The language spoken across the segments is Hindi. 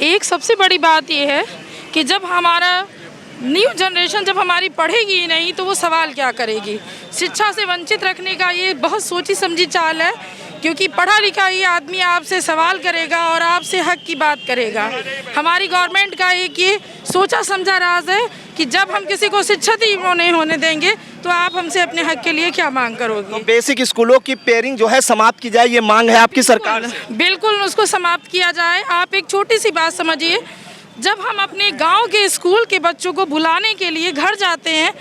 एक सबसे बड़ी बात ये है कि जब हमारा न्यू जनरेशन जब हमारी पढ़ेगी ही नहीं तो वो सवाल क्या करेगी। शिक्षा से वंचित रखने का ये बहुत सोची समझी चाल है, क्योंकि पढ़ा लिखा ही आदमी आपसे सवाल करेगा और आपसे हक की बात करेगा। हमारी गवर्नमेंट का एक ये सोचा समझा राज है कि जब हम किसी को शिक्षित ही नहीं होने देंगे तो आप हमसे अपने हक के लिए क्या मांग करोगे। तो बेसिक स्कूलों की पेयरिंग जो है समाप्त की जाए, ये मांग है आपकी सरकार से? बिल्कुल उसको समाप्त किया जाए। आप एक छोटी सी बात समझिए, जब हम अपने गांव के स्कूल के बच्चों को बुलाने के लिए घर जाते हैं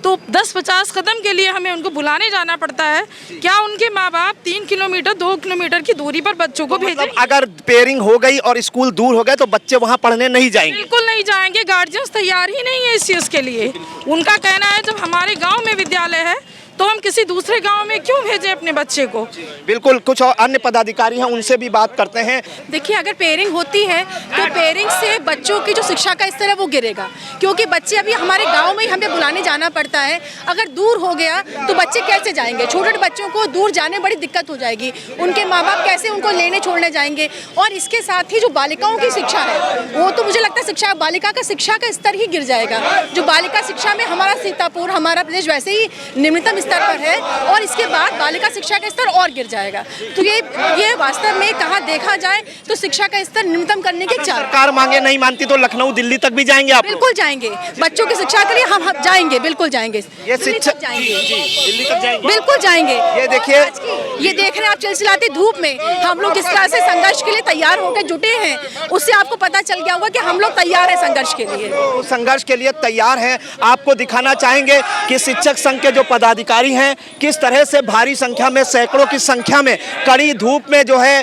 तो 10-50 कदम के लिए हमें उनको बुलाने जाना पड़ता है। क्या उनके माँ बाप 3 किलोमीटर 2 किलोमीटर की दूरी पर बच्चों को भेजें? अगर पेयरिंग हो गई और स्कूल दूर हो गए तो बच्चे वहाँ पढ़ने नहीं जाएंगे? बिल्कुल नहीं जाएंगे। गार्जियंस तैयार ही नहीं है इस चीज़ के लिए। उनका कहना है जब हमारे गाँव में विद्यालय है तो हम किसी दूसरे गांव में क्यों भेजें अपने बच्चे को। बिल्कुल, कुछ और अन्य पदाधिकारी हैं, उनसे भी बात करते हैं। देखिए, अगर पेयरिंग होती है तो पेयरिंग से बच्चों की जो शिक्षा का स्तर है वो गिरेगा, क्योंकि बच्चे अभी हमारे गांव में ही हमें बुलाने जाना पड़ता है। अगर दूर हो गया तो बच्चे कैसे जाएंगे? छोटे बच्चों को दूर जाने बड़ी दिक्कत हो जाएगी। उनके माँ बाप कैसे उनको लेने छोड़ने जाएंगे? और इसके साथ ही जो बालिकाओं की शिक्षा है वो तो मुझे लगता है बालिका का शिक्षा का स्तर ही गिर जाएगा। जो बालिका शिक्षा में हमारा सीतापुर, हमारा प्रदेश वैसे ही निम्नतम स्तर पर है और इसके बाद बालिका शिक्षा का स्तर और गिर जाएगा। तो ये वास्तव में कहाँ देखा जाए तो शिक्षा का स्तर न्यूनतम करने के चार सरकार मांगे नहीं मानती तो लखनऊ दिल्ली तक भी जाएंगे आप? बिल्कुल जाएंगे। बच्चों की शिक्षा के लिए हम जाएंगे, बिल्कुल जाएंगे। ये शिक्षा जाएंगे, दिल्ली तक जाएंगे, बिल्कुल जाएंगे। ये देखिए, ये देख रहे हैं आप चिलचिलाती धूप में हम लोग किस तरह से संघर्ष के लिए तैयार होकर जुटे हैं। उससे आपको पता चल गया होगा कि हम लोग तैयार हैं संघर्ष के लिए। संघर्ष के लिए तैयार हैं। आपको दिखाना चाहेंगे कि शिक्षक संघ के जो पदाधिकारी हैं किस तरह से भारी संख्या में, सैकड़ों की संख्या में कड़ी धूप में जो है